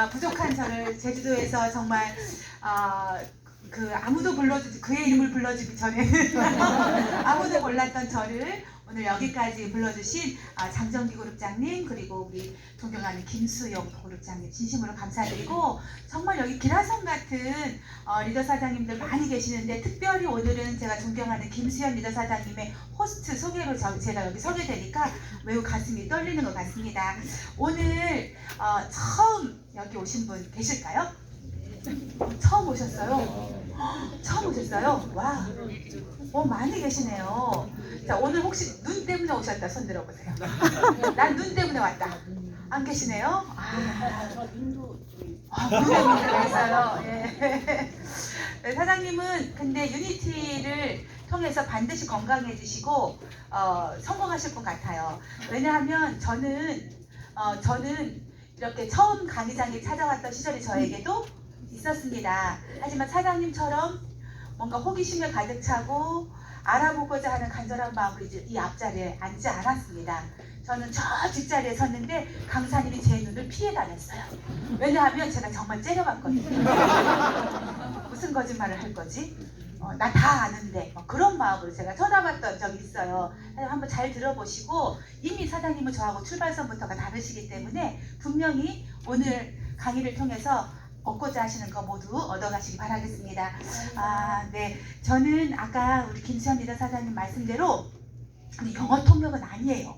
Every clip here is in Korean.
부족한 저를 제주도에서 정말 아무도 불러주지 그의 이름을 부르기 전에는 아무도 몰랐던 저를 오늘 여기까지 불러주신 장정기 그룹장님, 그리고 우리 존경하는 김수용 그룹장님 진심으로 감사드리고, 정말 여기 기라성 같은 리더 사장님들 많이 계시는데 특별히 오늘은 제가 존경하는 김수현 리더 사장님의 호스트 소개로 제가 여기 서게 되니까 매우 가슴이 떨리는 것 같습니다. 오늘 처음 여기 오신 분 계실까요? 처음 오셨어요? 처음 오셨어요? 와, 많이 계시네요. 자, 오늘 혹시 눈 때문에 오셨다 손 들어보세요. 난 눈 때문에 왔다. 안 계시네요? 저 눈도 눈에 문제가 있어요. 예. 네, 사장님은 근데 유니티를 통해서 반드시 건강해지시고 성공하실 것 같아요. 왜냐하면 저는 이렇게 처음 강의장에 찾아왔던 시절이 저에게도 있었습니다. 하지만 사장님처럼 뭔가 호기심에 가득 차고 알아보고자 하는 간절한 마음으로 이제 이 앞자리에 앉지 않았습니다. 저는 저 뒷자리에 섰는데 강사님이 제 눈을 피해 다녔어요. 왜냐하면 제가 정말 째려봤거든요. 무슨 거짓말을 할 거지? 나 다 아는데 그런 마음으로 제가 쳐다봤던 적이 있어요. 한번 잘 들어보시고, 이미 사장님은 저하고 출발선부터가 다르시기 때문에 분명히 오늘 강의를 통해서 얻고자 하시는 거 모두 얻어가시기 바라겠습니다. 네, 저는 아까 우리 김수현 리더 사장님 말씀대로 영어 통역은 아니에요.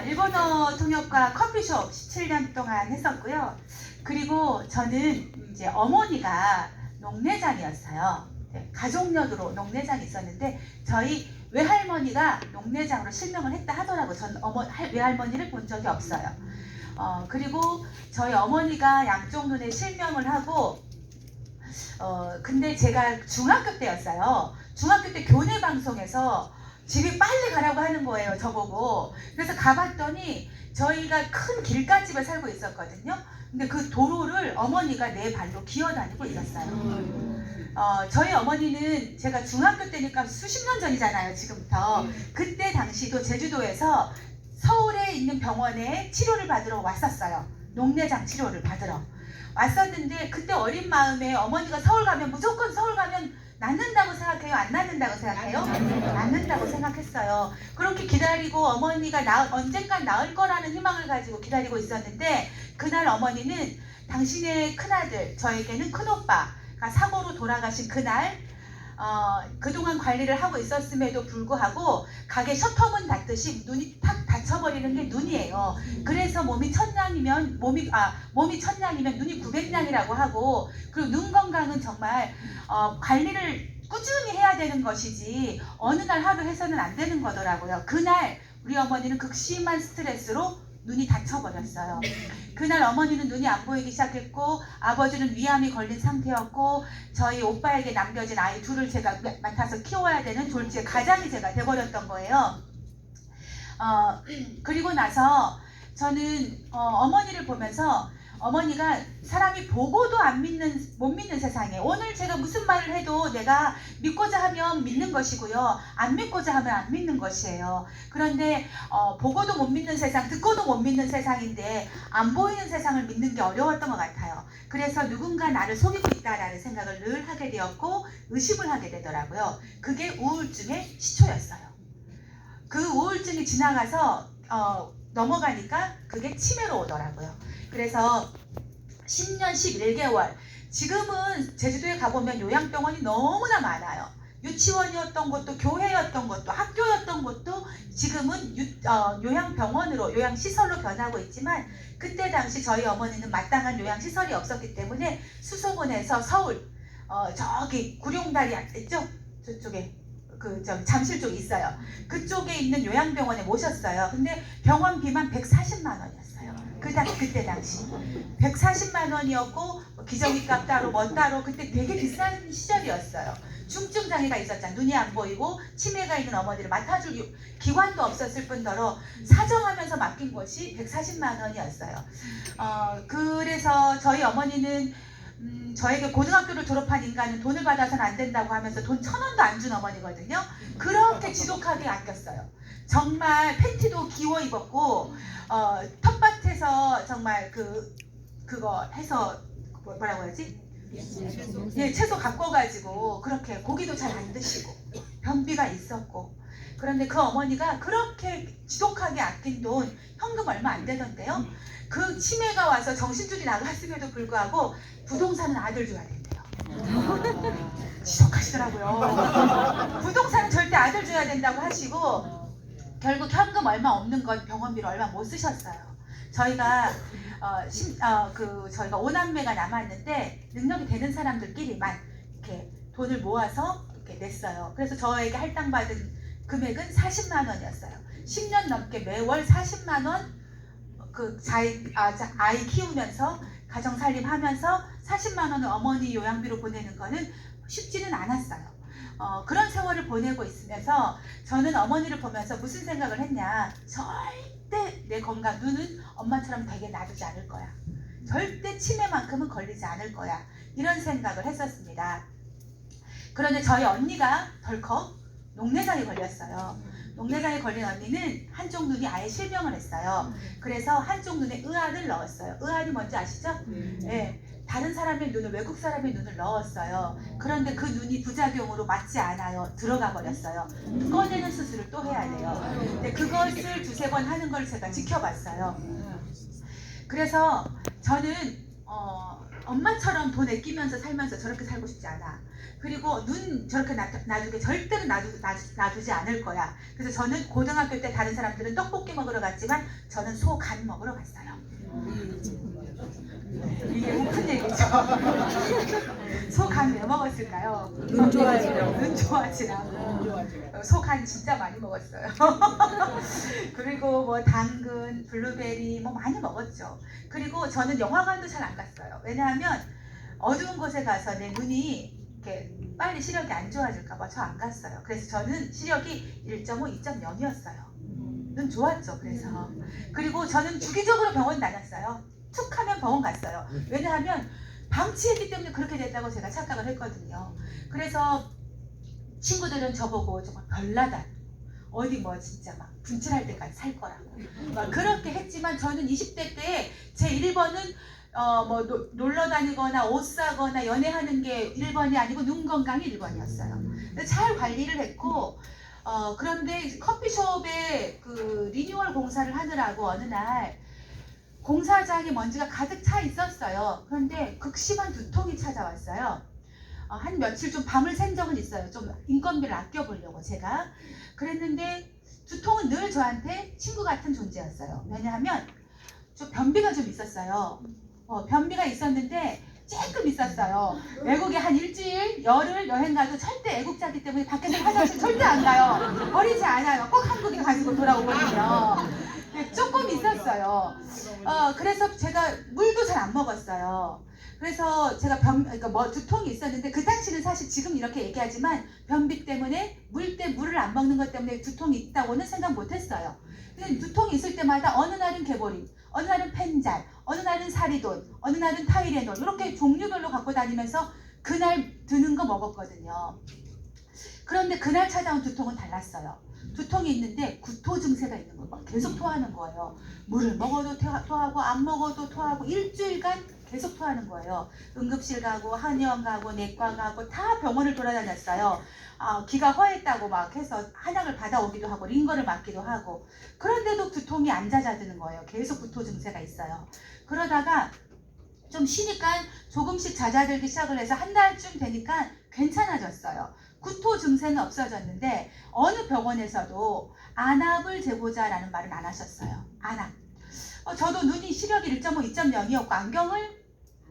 일본어 통역과 커피숍 17년 동안 했었고요. 그리고 저는 이제 어머니가 농내장이었어요. 네, 가족력으로 농내장이 있었는데 저희 외할머니가 농내장으로 실명을 했다 하더라고요. 전 외할머니를 본 적이 없어요. 그리고 저희 어머니가 양쪽 눈에 실명을 하고, 근데 제가 중학교 때였어요. 중학교 때 교내 방송에서 집에 빨리 가라고 하는 거예요, 저보고. 그래서 가봤더니 저희가 큰 길가집에 살고 있었거든요. 근데 그 도로를 어머니가 네 발로 기어다니고 있었어요. 저희 어머니는 제가 중학교 때니까 수십 년 전이잖아요, 지금부터. 그때 당시도 제주도에서 서울에 있는 병원에 치료를 받으러 왔었어요. 농내장 치료를 받으러 왔었는데, 그때 어린 마음에 어머니가 무조건 서울 가면 낫는다고 생각해요? 안 낫는다고 생각해요? 낫는다고 생각했어요. 그렇게 기다리고 어머니가 언젠간 나을 거라는 희망을 가지고 기다리고 있었는데, 그날 어머니는 당신의 큰아들, 저에게는 큰오빠가 사고로 돌아가신 그날, 그동안 관리를 하고 있었음에도 불구하고 가게 셔터문 닫듯이 눈이 탁 닫혀버리는 게 눈이에요. 그래서 몸이 천냥이면 눈이 900냥이라고 하고, 그리고 눈 건강은 정말 관리를 꾸준히 해야 되는 것이지 어느 날 하루 해서는 안 되는 거더라고요. 그날 우리 어머니는 극심한 스트레스로 눈이 닫혀버렸어요. 그날 어머니는 눈이 안 보이기 시작했고, 아버지는 위암이 걸린 상태였고, 저희 오빠에게 남겨진 아이 둘을 제가 맡아서 키워야 되는 졸지의 가장이 제가 돼버렸던 거예요. 그리고 나서 저는 어머니를 보면서, 어머니가 사람이 보고도 못 믿는 세상에, 오늘 제가 무슨 말을 해도 내가 믿고자 하면 믿는 것이고요, 안 믿고자 하면 안 믿는 것이에요. 그런데 보고도 못 믿는 세상, 듣고도 못 믿는 세상인데 안 보이는 세상을 믿는 게 어려웠던 것 같아요. 그래서 누군가 나를 속이고 있다라는 생각을 늘 하게 되었고, 의심을 하게 되더라고요. 그게 우울증의 시초였어요. 그 우울증이 지나가서 넘어가니까 그게 치매로 오더라고요. 그래서 10년 11개월, 지금은 제주도에 가보면 요양병원이 너무나 많아요. 유치원이었던 것도 교회였던 것도 학교였던 것도 지금은 요양병원으로, 요양시설로 변하고 있지만, 그때 당시 저희 어머니는 마땅한 요양시설이 없었기 때문에 수소문에서 서울 저기 구룡다리 있죠? 저쪽에 잠실 쪽에 있어요. 그쪽에 있는 요양병원에 모셨어요. 근데 병원비만 140만 원이었어요. 그때 당시 140만 원이었고, 기저귀값 따로 뭐 따로, 그때 되게 비싼 시절이었어요. 중증 장애가 있었잖아요. 눈이 안 보이고 치매가 있는 어머니를 맡아줄 기관도 없었을 뿐더러 사정하면서 맡긴 것이 140만 원이었어요. 그래서 저희 어머니는 저에게 고등학교를 졸업한 인간은 돈을 받아서는 안 된다고 하면서 돈 1,000원도 안 준 어머니거든요. 그렇게 지독하게 아꼈어요. 정말 팬티도 기워 입었고, 텃밭에 곁에서 정말 그거 해서 뭐라고 해야지? 예, 채소 갖고 가지고 그렇게 고기도 잘 안 드시고 변비가 있었고, 그런데 그 어머니가 그렇게 지독하게 아낀 돈 현금 얼마 안 되던데요. 그 치매가 와서 정신줄이 나갔음에도 불구하고 부동산은 아들 줘야 된대요. 지독하시더라고요. 부동산은 절대 아들 줘야 된다고 하시고 결국 현금 얼마 없는 건 병원비로 얼마 못 쓰셨어요. 저희가 저희가 5남매가 남았는데 능력이 되는 사람들끼리만 이렇게 돈을 모아서 이렇게 냈어요. 그래서 저에게 할당받은 금액은 40만 원이었어요. 10년 넘게 매월 40만 원 아이 키우면서 가정 살림하면서 40만 원을 어머니 요양비로 보내는 거는 쉽지는 않았어요. 그런 세월을 보내고 있으면서 저는 어머니를 보면서 무슨 생각을 했냐, 절대 내 건강, 눈은 엄마처럼 되게 놔두지 않을 거야, 절대 치매만큼은 걸리지 않을 거야, 이런 생각을 했었습니다. 그런데 저희 언니가 덜컥 녹내장에 걸렸어요. 녹내장에 걸린 언니는 한쪽 눈이 아예 실명을 했어요. 그래서 한쪽 눈에 의안을 넣었어요. 의안이 뭔지 아시죠? 네. 다른 사람의 눈을, 외국 사람의 눈을 넣었어요. 그런데 그 눈이 부작용으로 맞지 않아요. 들어가 버렸어요. 꺼내는 수술을 또 해야 돼요. 근데 그것을 두세 번 하는 걸 제가 지켜봤어요. 그래서 저는 엄마처럼 돈 아끼면서 살면서 저렇게 살고 싶지 않아. 그리고 눈 저렇게 놔두게 절대로 놔두지 않을 거야. 그래서 저는 고등학교 때 다른 사람들은 떡볶이 먹으러 갔지만 저는 소 간 먹으러 갔어요. 이게 큰 얘기죠. 소 간 왜 먹었을까요? 눈 좋아지라고. 눈 좋아지라고. 소 간 진짜 많이 먹었어요. 그리고 뭐 당근, 블루베리 뭐 많이 먹었죠. 그리고 저는 영화관도 잘 안 갔어요. 왜냐하면 어두운 곳에 가서 내 눈이 이렇게 빨리 시력이 안 좋아질까봐 저 안 갔어요. 그래서 저는 시력이 1.5, 2.0이었어요. 눈 좋았죠. 그래서 그리고 저는 주기적으로 병원 다녔어요. 툭 하면 병원 갔어요. 왜냐하면 방치했기 때문에 그렇게 됐다고 제가 착각을 했거든요. 그래서 친구들은 저보고 정말 별나다, 어디 뭐 진짜 막 분칠할 때까지 살 거라고 막 그렇게 했지만, 저는 20대 때 제 1번은 뭐 놀러 다니거나 옷 사거나 연애하는 게 1번이 아니고 눈 건강이 1번이었어요. 잘 관리를 했고, 그런데 커피숍에 그 리뉴얼 공사를 하느라고 어느 날 공사장에 먼지가 가득 차 있었어요. 그런데 극심한 두통이 찾아왔어요. 한 며칠 좀 밤을 샌 적은 있어요. 좀 인건비를 아껴보려고 제가. 그랬는데 두통은 늘 저한테 친구 같은 존재였어요. 왜냐하면 좀 변비가 좀 있었어요. 변비가 있었는데 조금 있었어요. 외국에 한 일주일, 열흘 여행 가도 절대 애국자기 때문에 밖에서 화장실 절대 안 가요. 버리지 않아요. 꼭 한국에 가지고 돌아오거든요. 네, 조금 있었어요. 그래서 제가 물도 잘 안 먹었어요. 그래서 제가 그러니까 뭐 두통이 있었는데, 그 당시는 사실 지금 이렇게 얘기하지만 변비 때문에 물을 안 먹는 것 때문에 두통이 있다고는 생각 못했어요. 근데 두통이 있을 때마다 어느 날은 개보린, 어느 날은 펜잘, 어느 날은 사리돈, 어느 날은 타이레놀, 이렇게 종류별로 갖고 다니면서 그날 드는 거 먹었거든요. 그런데 그날 찾아온 두통은 달랐어요. 두통이 있는데 구토 증세가 있는 거예요. 계속 토하는 거예요. 물을 먹어도 토하고 안 먹어도 토하고 일주일간 계속 토하는 거예요. 응급실 가고 한의원 가고 내과 가고 다 병원을 돌아다녔어요. 기가 허했다고 막 해서 한약을 받아오기도 하고 링거를 맞기도 하고, 그런데도 두통이 안 잦아드는 거예요. 계속 구토 증세가 있어요. 그러다가 좀 쉬니까 조금씩 잦아들기 시작을 해서 한 달쯤 되니까 괜찮아졌어요. 구토 증세는 없어졌는데 어느 병원에서도 안압을 재보자라는 말은 안 하셨어요. 안압. 저도 눈이 시력이 1.5, 2.0이었고 안경을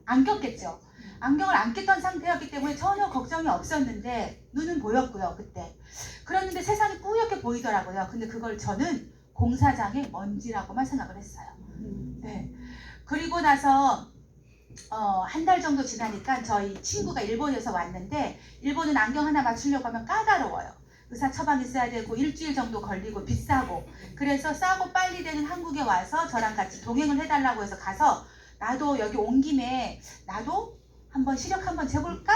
안 꼈겠죠. 안경을 안 꼈던 상태였기 때문에 전혀 걱정이 없었는데 눈은 보였고요, 그때. 그랬는데 세상이 뿌옇게 보이더라고요. 근데 그걸 저는 공사장의 먼지라고만 생각을 했어요. 네. 그리고 나서 한 달 정도 지나니까 저희 친구가 일본에서 왔는데, 일본은 안경 하나 맞추려고 하면 까다로워요. 의사 처방이 있어야 되고 일주일 정도 걸리고 비싸고, 그래서 싸고 빨리 되는 한국에 와서 저랑 같이 동행을 해달라고 해서 가서, 나도 여기 온 김에 나도 한번 시력 한번 재볼까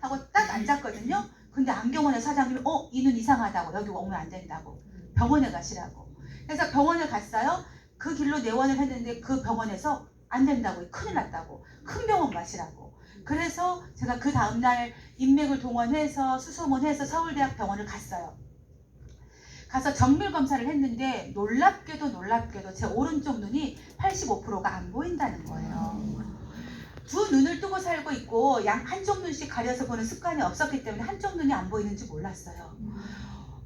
하고 딱 앉았거든요. 근데 안경원의 사장님이 이 눈 이상하다고, 여기 오면 안 된다고, 병원에 가시라고. 그래서 병원을 갔어요. 그 길로 내원을 했는데 그 병원에서 안 된다고, 큰일 났다고, 큰 병원 가시라고. 그래서 제가 그 다음날 인맥을 동원해서 수소문해서 서울대학 병원을 갔어요. 가서 정밀 검사를 했는데 놀랍게도 제 오른쪽 눈이 85%가 안 보인다는 거예요. 두 눈을 뜨고 살고 있고 한쪽 눈씩 가려서 보는 습관이 없었기 때문에 한쪽 눈이 안 보이는지 몰랐어요.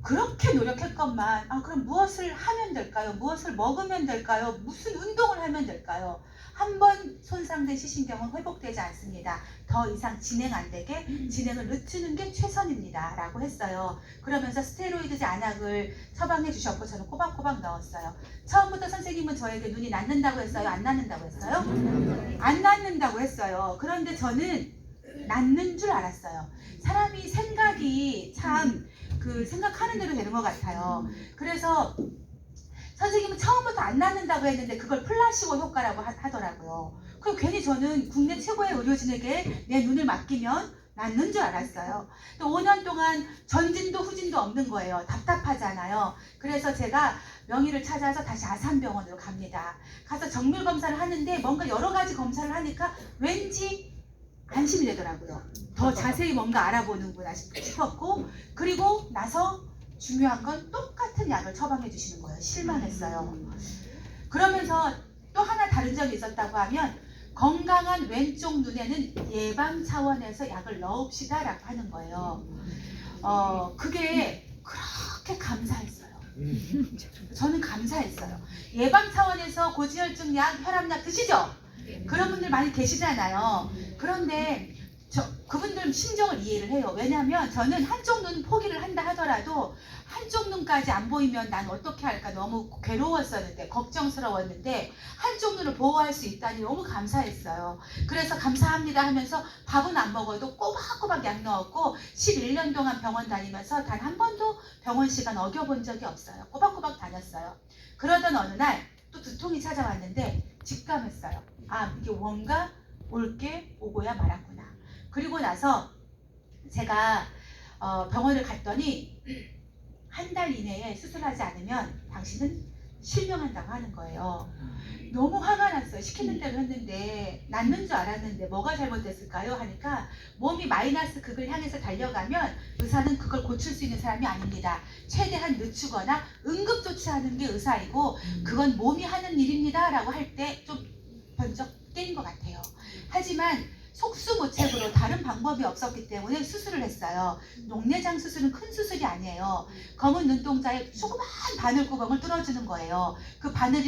그렇게 노력했건만 그럼 무엇을 하면 될까요? 무엇을 먹으면 될까요? 무슨 운동을 하면 될까요? 한 번 손상된 시신경은 회복되지 않습니다. 더 이상 진행 안 되게 진행을 늦추는 게 최선입니다 라고 했어요. 그러면서 스테로이드 안약을 처방해 주셨고 저는 꼬박꼬박 넣었어요. 처음부터 선생님은 저에게 눈이 낫는다고 했어요? 안 낫는다고 했어요? 안 낫는다고 했어요. 그런데 저는 낫는 줄 알았어요. 사람이 생각이 참 생각하는 대로 되는 것 같아요. 그래서 선생님은 처음부터 안 낫는다고 했는데 그걸 플라시보 효과라고 하더라고요. 그럼 괜히 저는 국내 최고의 의료진에게 내 눈을 맡기면 낫는 줄 알았어요. 또 5년 동안 전진도 후진도 없는 거예요. 답답하잖아요. 그래서 제가 명의를 찾아서 다시 아산병원으로 갑니다. 가서 정밀 검사를 하는데 뭔가 여러 가지 검사를 하니까 왠지 안심이 되더라고요. 더 자세히 뭔가 알아보는구나 싶었고, 그리고 나서 중요한 건 똑같은 약을 처방해 주시는 거예요. 실망했어요. 그러면서 또 하나 다른 점이 있었다고 하면 건강한 왼쪽 눈에는 예방 차원에서 약을 넣읍시다 라고 하는 거예요. 그게 그렇게 감사했어요. 저는 감사했어요. 예방 차원에서 고지혈증 약, 혈압약 드시죠? 그런 분들 많이 계시잖아요. 그런데 그분들 심정을 이해를 해요. 왜냐하면 저는 한쪽 눈 포기를 한다 하더라도 한쪽 눈까지 안 보이면 난 어떻게 할까 너무 괴로웠었는데, 걱정스러웠는데 한쪽 눈을 보호할 수 있다니 너무 감사했어요. 그래서 감사합니다 하면서 밥은 안 먹어도 꼬박꼬박 약 넣었고 11년 동안 병원 다니면서 단 한 번도 병원 시간 어겨본 적이 없어요. 꼬박꼬박 다녔어요. 그러던 어느 날 또 두통이 찾아왔는데 직감했어요. 이게 뭔가 올게 오고야 말았구나. 그리고 나서 제가 병원을 갔더니 한 달 이내에 수술하지 않으면 당신은 실명한다고 하는 거예요. 너무 화가 났어요. 시키는 대로 했는데 낫는 줄 알았는데 뭐가 잘못됐을까요? 하니까 몸이 마이너스 극을 향해서 달려가면 의사는 그걸 고칠 수 있는 사람이 아닙니다. 최대한 늦추거나 응급조치하는 게 의사이고 그건 몸이 하는 일입니다 라고 할 때 좀 번쩍 깬 것 같아요. 하지만 속수무책으로 다른 방법이 없었기 때문에 수술을 했어요. 녹내장 수술은 큰 수술이 아니에요. 검은 눈동자에 조그만 바늘구멍을 뚫어주는 거예요. 그 바늘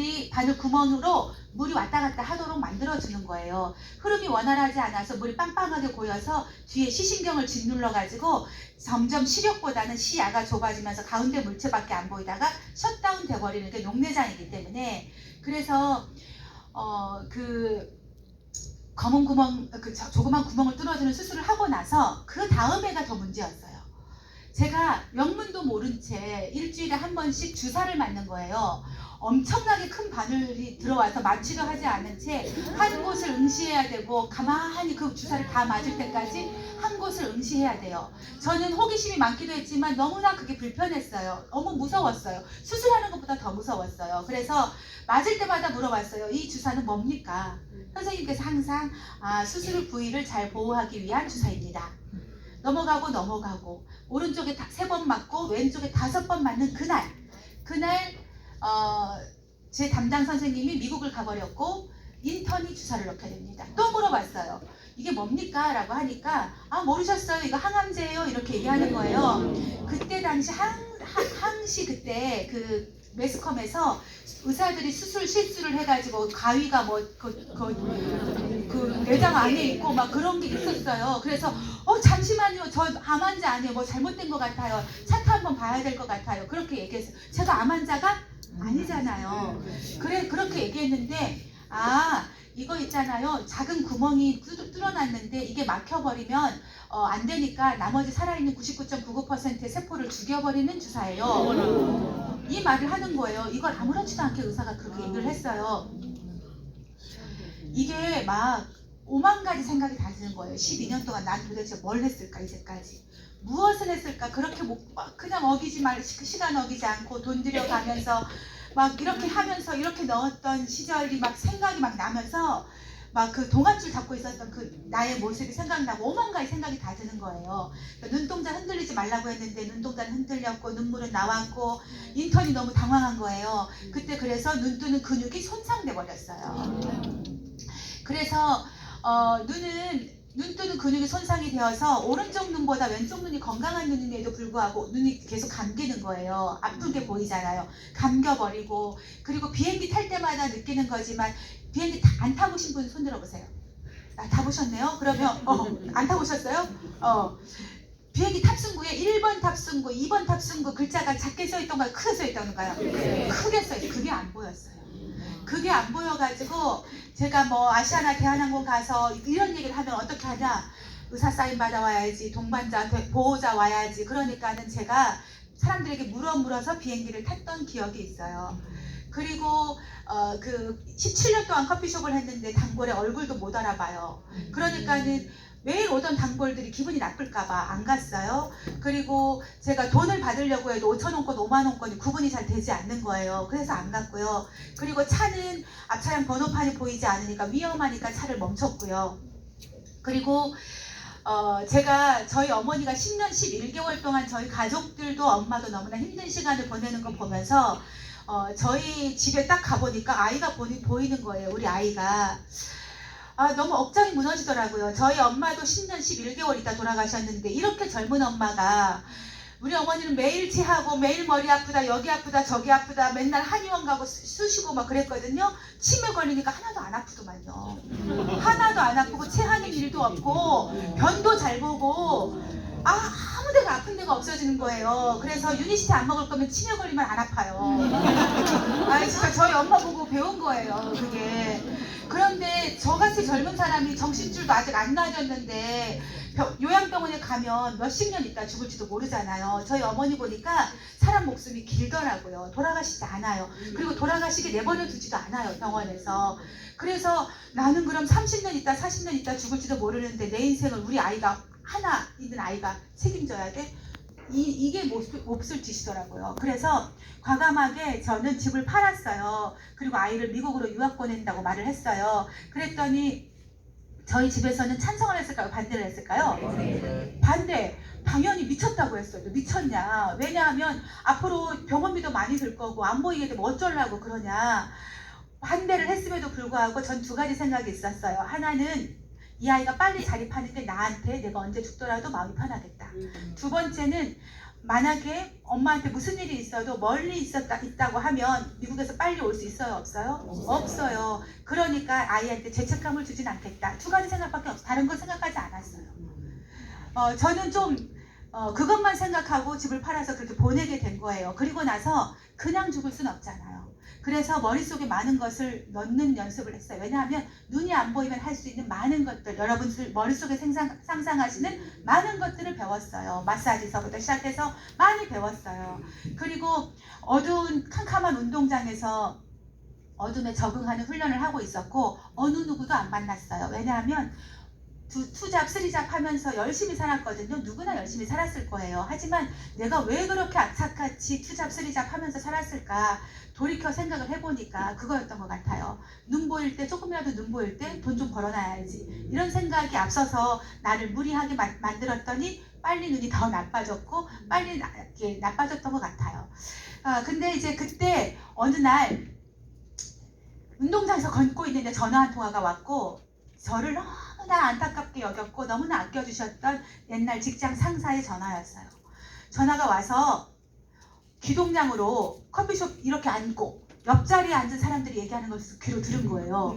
구멍으로 물이 왔다 갔다 하도록 만들어주는 거예요. 흐름이 원활하지 않아서 물이 빵빵하게 고여서 뒤에 시신경을 짓눌러가지고 점점 시력보다는 시야가 좁아지면서 가운데 물체밖에 안 보이다가 셧다운 돼버리는 게 녹내장이기 때문에, 그래서 검은 구멍, 조그만 구멍을 뚫어주는 수술을 하고 나서 그 다음에가 더 문제였어요. 제가 영문도 모른 채 일주일에 한 번씩 주사를 맞는 거예요. 엄청나게 큰 바늘이 들어와서 맞지도 하지 않은 채 한 곳을 응시해야 되고 가만히 그 주사를 다 맞을 때까지 한 곳을 응시해야 돼요. 저는 호기심이 많기도 했지만 너무나 그게 불편했어요. 너무 무서웠어요. 수술하는 것보다 더 무서웠어요. 그래서 맞을 때마다 물어봤어요. 이 주사는 뭡니까? 선생님께서 항상 수술 부위를 잘 보호하기 위한 주사입니다. 넘어가고 오른쪽에 3번 맞고 왼쪽에 5번 맞는 그날 제 담당 선생님이 미국을 가버렸고 인턴이 주사를 넣게 됩니다. 또 물어봤어요. 이게 뭡니까? 라고 하니까 모르셨어요? 이거 항암제예요? 이렇게 얘기하는 거예요. 그때 당시 항시 그때 그 매스컴에서 의사들이 수술 실수를 해가지고 가위가 내장 안에 있고 막 그런 게 있었어요. 그래서 잠시만요, 저 암 환자 아니에요, 뭐 잘못된 것 같아요, 차트 한번 봐야 될 것 같아요, 그렇게 얘기했어요. 제가 암 환자가 아니잖아요. 그렇게 얘기했는데 이거 있잖아요, 작은 구멍이 뚫어놨는데 이게 막혀버리면 안 되니까 나머지 살아있는 99.99%의 세포를 죽여버리는 주사예요. 이 말을 하는 거예요. 이걸 아무렇지도 않게 의사가 그렇게 얘기를 했어요. 이게 막 5만 가지 생각이 다 드는 거예요. 12년 동안 난 도대체 뭘 했을까, 이제까지 무엇을 했을까. 그렇게 그냥 어기지 시간 어기지 않고 돈 들여가면서 막 이렇게 하면서 이렇게 넣었던 시절이 막 생각이 막 나면서 막 그 동아줄 잡고 있었던 그 나의 모습이 생각나고 오만 가지 생각이 다 드는 거예요. 그러니까 눈동자 흔들리지 말라고 했는데 눈동자는 흔들렸고 눈물은 나왔고 인턴이 너무 당황한 거예요. 그때 그래서 눈 뜨는 근육이 손상돼 버렸어요. 그래서 눈 뜨는 근육이 손상이 되어서 오른쪽 눈보다 왼쪽 눈이 건강한 눈임에도 불구하고 눈이 계속 감기는 거예요. 아프게 보이잖아요. 감겨버리고 그리고 비행기 탈 때마다 느끼는 거지만 비행기 안 타보신 분 손 들어보세요. 아, 타보셨네요? 그러면 안 타보셨어요? 비행기 탑승구에 1번 탑승구, 2번 탑승구 글자가 작게 써있던가요? 크게 써있던가요? 크게 써있어요. 그게 안 보였어요. 그게 안 보여가지고 제가 뭐 아시아나 대한항공 가서 이런 얘기를 하면 어떻게 하냐, 의사 사인 받아와야지, 동반자 보호자 와야지. 그러니까는 제가 사람들에게 물어서 비행기를 탔던 기억이 있어요. 그리고 그 17년 동안 커피숍을 했는데 단골의 얼굴도 못 알아봐요. 그러니까는 매일 오던 단골들이 기분이 나쁠까봐 안 갔어요. 그리고 제가 돈을 받으려고 해도 5,000원권, 50,000원권이 구분이 잘 되지 않는 거예요. 그래서 안 갔고요. 그리고 차는 앞차량 번호판이 보이지 않으니까 위험하니까 차를 멈췄고요. 그리고 제가 저희 어머니가 10년 11개월 동안 저희 가족들도 엄마도 너무나 힘든 시간을 보내는 거 보면서 저희 집에 딱 가보니까 아이가 보이는 거예요. 우리 아이가. 너무 억장이 무너지더라고요. 저희 엄마도 10년 11개월 있다 돌아가셨는데 이렇게 젊은 엄마가, 우리 어머니는 매일 체하고 매일 머리 아프다 여기 아프다 저기 아프다 맨날 한의원 가고 쑤시고 막 그랬거든요. 치매 걸리니까 하나도 안 아프더만요. 하나도 안 아프고 체하는 일도 없고 변도 잘 보고 아무 데가 아픈 데가 없어지는 거예요. 그래서 유니시티 안 먹을 거면 치매 걸리면 안 아파요. 진짜 저희 엄마 보고 배운 거예요, 그게. 그런데 저같이 젊은 사람이 정신줄도 아직 안 나아졌는데 요양병원에 가면 몇십 년 있다 죽을지도 모르잖아요. 저희 어머니 보니까 사람 목숨이 길더라고요. 돌아가시지 않아요. 그리고 돌아가시게 내버려 두지도 않아요, 병원에서. 그래서 나는 그럼 30년 있다 40년 있다 죽을지도 모르는데 내 인생을 우리 아이가, 하나 있는 아이가 책임져야 돼? 이게 몹쓸 짓이더라고요. 그래서 과감하게 저는 집을 팔았어요. 그리고 아이를 미국으로 유학 보낸다고 말을 했어요. 그랬더니 저희 집에서는 찬성을 했을까요? 반대를 했을까요? 반대. 당연히 미쳤다고 했어요. 미쳤냐? 왜냐하면 앞으로 병원비도 많이 들 거고 안 보이게 되면 어쩌려고 그러냐. 반대를 했음에도 불구하고 전 두 가지 생각이 있었어요. 하나는 이 아이가 빨리 자립하는 게 나한테 내가 언제 죽더라도 마음이 편하겠다. 두 번째는 만약에 엄마한테 무슨 일이 있어도 멀리 있다고 하면 미국에서 빨리 올 수 있어요? 없어요? 없어요. 그러니까 아이한테 죄책감을 주진 않겠다. 두 가지 생각밖에 없어요. 다른 거 생각하지 않았어요. 저는 좀 그것만 생각하고 집을 팔아서 그렇게 보내게 된 거예요. 그리고 나서 그냥 죽을 순 없잖아요. 그래서 머릿속에 많은 것을 넣는 연습을 했어요. 왜냐하면 눈이 안 보이면 할 수 있는 많은 것들, 여러분들 머릿속에 상상하시는 많은 것들을 배웠어요. 마사지서부터 시작해서 많이 배웠어요. 그리고 어두운 캄캄한 운동장에서 어둠에 적응하는 훈련을 하고 있었고 어느 누구도 안 만났어요. 왜냐하면 투잡, 쓰리잡 하면서 열심히 살았거든요. 누구나 열심히 살았을 거예요. 하지만 내가 왜 그렇게 악착같이 투잡, 쓰리잡 하면서 살았을까 돌이켜 생각을 해보니까 그거였던 것 같아요. 눈 보일 때, 조금이라도 눈 보일 때 돈 좀 벌어놔야지. 이런 생각이 앞서서 나를 무리하게 만들었더니 빨리 눈이 더 나빠졌고 빨리 나빠졌던 것 같아요. 근데 이제 그때 어느 날 운동장에서 걷고 있는데 전화 한 통화가 왔고 저를 너무나 안타깝게 여겼고 너무나 아껴주셨던 옛날 직장 상사의 전화였어요. 전화가 와서 귀동냥으로 커피숍 이렇게 앉고 옆자리에 앉은 사람들이 얘기하는 것을 귀로 들은 거예요.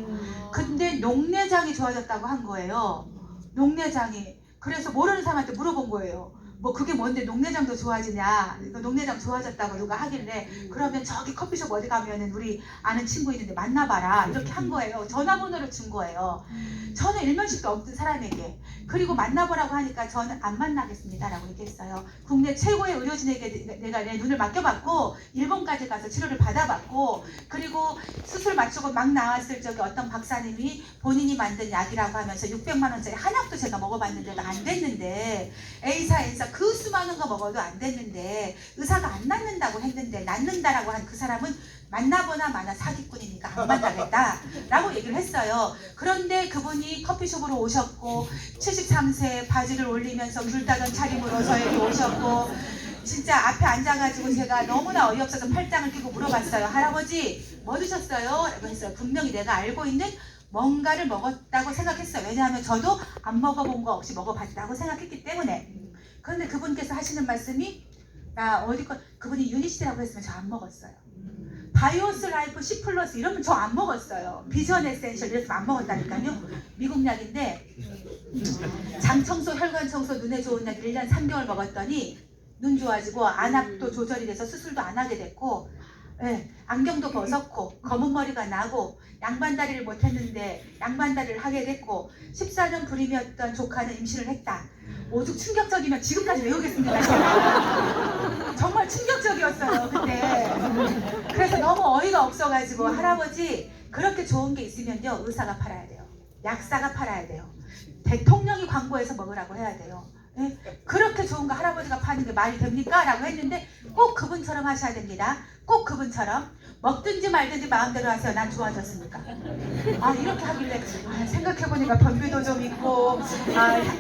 근데 녹내장이 좋아졌다고 한 거예요. 녹내장이. 그래서 모르는 사람한테 물어본 거예요. 뭐 그게 뭔데 녹내장도 좋아지냐, 녹내장 좋아졌다고 누가 하길래 그러면 저기 커피숍 어디 가면은 우리 아는 친구 있는데 만나봐라 이렇게 한 거예요. 전화번호를 준 거예요. 저는 일면식도 없던 사람에게. 그리고 만나보라고 하니까 저는 안 만나겠습니다 라고 얘기했어요. 국내 최고의 의료진에게 내가 내 눈을 맡겨봤고 일본까지 가서 치료를 받아봤고 그리고 수술 마치고 막 나왔을 적에 어떤 박사님이 본인이 만든 약이라고 하면서 600만 원짜리 한 약도 제가 먹어봤는데도 안 됐는데 A사 N사 그 수많은 거 먹어도 안 됐는데 의사가 안 낫는다고 했는데 낫는다라고 한 그 사람은 만나보나 마나 사기꾼이니까 안 만나겠다 라고 얘기를 했어요. 그런데 그분이 커피숍으로 오셨고 73세 바지를 올리면서 귤 따던 차림으로 저에게 오셨고 진짜 앞에 앉아가지고 제가 너무나 어이없어서 팔짱을 끼고 물어봤어요. 할아버지 뭐 드셨어요? 라고 했어요. 분명히 내가 알고 있는 뭔가를 먹었다고 생각했어요. 왜냐하면 저도 안 먹어본 거 없이 먹어봤다고 생각했기 때문에. 그런데 그분께서 하시는 말씀이 나 어디 거 그분이 유니시티라고 했으면 저 안 먹었어요. 바이오스 라이프 C 플러스 이러면 저 안 먹었어요. 비전 에센셜 이랬으면 안 먹었다니까요. 미국 약인데 장 청소, 혈관 청소, 눈에 좋은 약 1년 3개월 먹었더니 눈 좋아지고 안압도 조절이 돼서 수술도 안 하게 됐고 안경도 벗었고 검은 머리가 나고 양반다리를 못했는데 양반다리를 하게 됐고 14년 불임이었던 조카는 임신을 했다. 오죽 충격적이면 지금까지 외우겠습니다. 정말 충격적이었어요 그때. 그래서 너무 어이가 없어가지고 할아버지 그렇게 좋은 게 있으면요 의사가 팔아야 돼요. 약사가 팔아야 돼요. 대통령이 광고해서 먹으라고 해야 돼요. 네? 그렇게 좋은 거 할아버지가 파는 게 말이 됩니까? 라고 했는데 꼭 그분처럼 하셔야 됩니다. 꼭 그분처럼 먹든지 말든지 마음대로 하세요. 난 좋아졌으니까. 이렇게 하길래 생각해보니까 변비도 좀 있고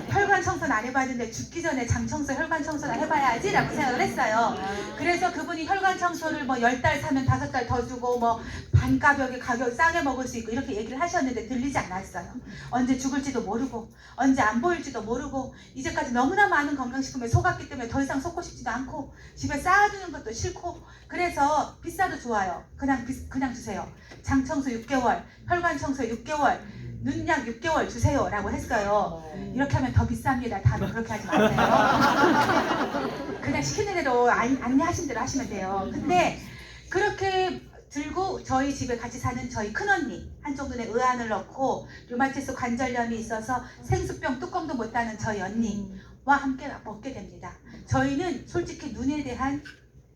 혈관 청소는 안 해봤는데 죽기 전에 장 청소, 혈관 청소나 해봐야지 라고 생각을 했어요. 그래서 그분이 혈관 청소를 뭐 10달 사면 5달 더 주고 뭐 반가격에 가격 싸게 먹을 수 있고 이렇게 얘기를 하셨는데 들리지 않았어요. 언제 죽을지도 모르고 언제 안 보일지도 모르고 이제까지 너무나 많은 건강식품에 속았기 때문에 더 이상 속고 싶지도 않고 집에 쌓아두는 것도 싫고 그래서 비싸도 좋아요. 그냥 주세요. 장 청소 6개월, 혈관 청소 6개월, 눈약 6개월 주세요 라고 했어요. 이렇게 하면 더 비쌉니다. 다음에 그렇게 하지 마세요. 그냥 시키는 대로 안내하신 대로 하시면 돼요. 근데 그렇게 들고 저희 집에 같이 사는 저희 큰언니 한쪽 눈에 의안을 넣고 류마티스 관절염이 있어서 생수병 뚜껑도 못 따는 저희 언니와 함께 먹게 됩니다. 저희는 솔직히 눈에 대한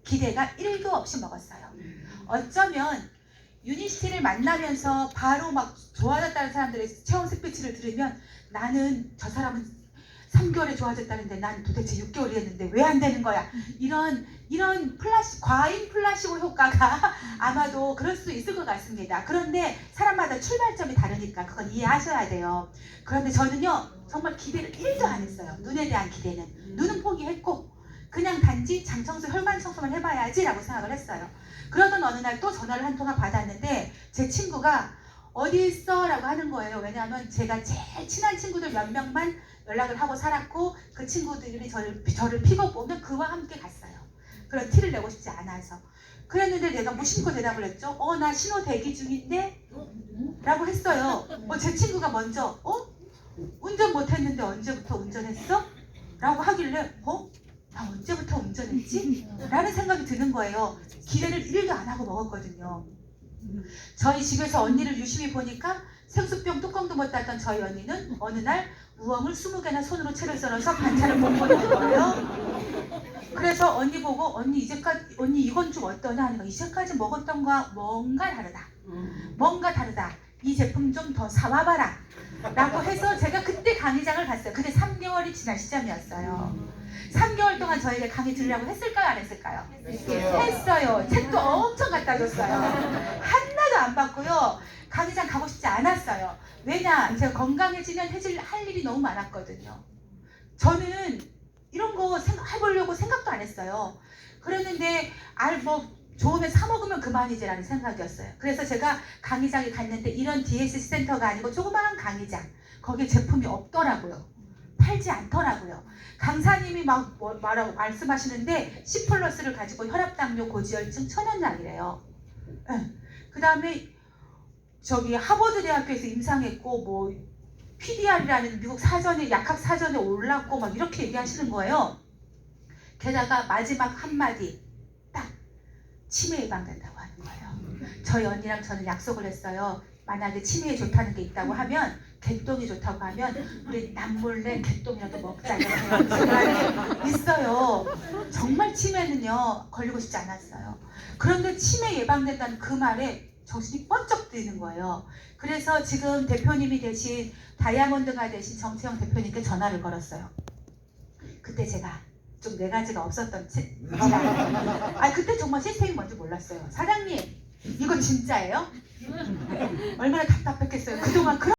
기대가 1도 없이 먹었어요. 어쩌면 유니시티를 만나면서 바로 막 좋아졌다는 사람들의 체험 스피치를 들으면 나는 저 사람은 3개월에 좋아졌다는데 난 도대체 6개월이 됐는데 왜 안 되는 거야? 이런 과잉 플라시보 효과가 아마도 그럴 수 있을 것 같습니다. 그런데 사람마다 출발점이 다르니까 그건 이해하셔야 돼요. 그런데 저는요 정말 기대를 1도 안 했어요. 눈에 대한 기대는. 눈은 포기했고 그냥 단지 장청소, 혈관 청소만 해봐야지 라고 생각을 했어요. 그러던 어느 날 또 전화를 한 통화 받았는데 제 친구가 어디 있어? 라고 하는 거예요. 왜냐하면 제가 제일 친한 친구들 몇 명만 연락을 하고 살았고 그 친구들이 저를 픽업 오면 그와 함께 갔어요. 그런 티를 내고 싶지 않아서. 그랬는데 내가 무심코 대답을 했죠. 나 신호 대기 중인데? 라고 했어요. 제 친구가 먼저 운전 못했는데 언제부터 운전했어? 라고 하길래 나 언제부터 운전했지? 라는 생각이 드는 거예요. 기대를 1도 안 하고 먹었거든요. 저희 집에서 언니를 유심히 보니까 생수병 뚜껑도 못 닫던 저희 언니는 어느 날 우엉을 20개나 손으로 채를 썰어서 반찬을 먹고 있는 거예요. 그래서 언니 보고 언니 이건 좀 어떠냐 하니까 이제까지 먹었던 거와 뭔가 다르다. 이 제품 좀 더 사와봐라 라고 해서 제가 그때 강의장을 갔어요. 그게 3개월이 지난 시점이었어요. 3개월 동안 저에게 강의 들으라고 했을까요? 안 했을까요? 했어요. 책도 엄청 갖다 줬어요. 하나도 안 받고요. 강의장 가고 싶지 않았어요. 왜냐? 제가 건강해지면 할 일이 너무 많았거든요. 저는 이런 거 해보려고 생각도 안 했어요. 그랬는데 좋으면 사 먹으면 그만이지라는 생각이었어요. 그래서 제가 강의장에 갔는데 이런 DSC 센터가 아니고 조그마한 강의장, 거기에 제품이 없더라고요. 팔지 않더라고요. 강사님이 말씀하시는데 C 플러스를 가지고 혈압당뇨, 고지혈증, 천연약이래요. 그 다음에 저기 하버드 대학교에서 임상했고 PDR이라는 미국 사전에 약학 사전에 올랐고 막 이렇게 얘기하시는 거예요. 게다가 마지막 한마디 딱 치매 예방된다고 하는 거예요. 저희 언니랑 저는 약속을 했어요. 만약에 치매에 좋다는 게 있다고 하면 개똥이 좋다고 하면 우리 남몰래 개똥이라도 먹자 이런 생각이 있어요. 정말 치매는요 걸리고 싶지 않았어요. 그런데 치매 예방된다는 그 말에 정신이 번쩍 뜨는 거예요. 그래서 지금 대표님이 되신 다이아몬드가 되신 정채영 대표님께 전화를 걸었어요. 그때 제가 좀 4가지가 없었던 그때 정말 시스템이 뭔지 몰랐어요. 사장님 이거 진짜예요? 얼마나 답답했겠어요. 그동안 그런